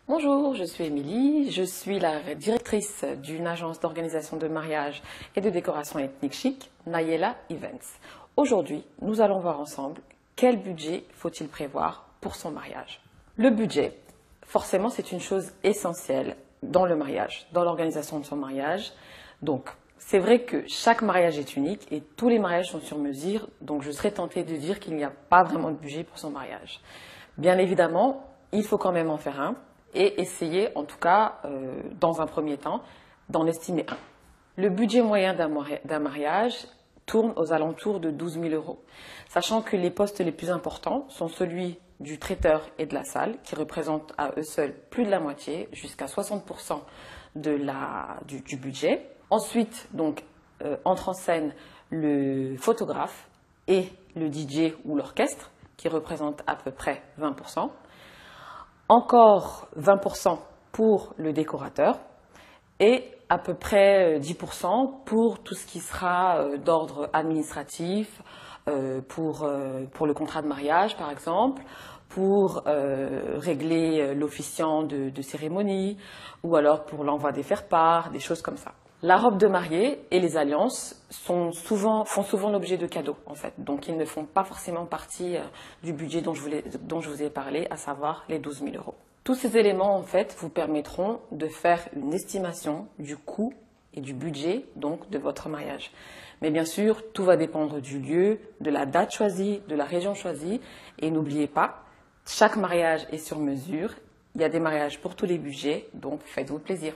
Bonjour, je suis Émilie, je suis la directrice d'une agence d'organisation de mariage et de décoration ethnique chic, Nayela Events. Aujourd'hui, nous allons voir ensemble quel budget faut-il prévoir pour son mariage. Le budget, forcément, c'est une chose essentielle dans le mariage, dans l'organisation de son mariage. Donc, c'est vrai que chaque mariage est unique et tous les mariages sont sur mesure, donc je serais tentée de dire qu'il n'y a pas vraiment de budget pour son mariage. Bien évidemment, il faut quand même en faire un et essayer, en tout cas, dans un premier temps, d'en estimer un. Le budget moyen d'un mariage tourne aux alentours de 12 000 euros, sachant que les postes les plus importants sont celui du traiteur et de la salle, qui représentent à eux seuls plus de la moitié, jusqu'à 60% du budget. Ensuite, donc, entre en scène le photographe et le DJ ou l'orchestre, qui représentent à peu près 20%. Encore 20% pour le décorateur et à peu près 10% pour tout ce qui sera d'ordre administratif, pour le contrat de mariage par exemple, pour régler l'officiant de cérémonie ou alors pour l'envoi des faire-part, des choses comme ça. La robe de mariée et les alliances font souvent l'objet de cadeaux, en fait. Donc, ils ne font pas forcément partie du budget dont je vous ai parlé, à savoir les 12 000 euros. Tous ces éléments, en fait, vous permettront de faire une estimation du coût et du budget, donc, de votre mariage. Mais bien sûr, tout va dépendre du lieu, de la date choisie, de la région choisie. Et n'oubliez pas, chaque mariage est sur mesure. Il y a des mariages pour tous les budgets, donc faites-vous plaisir.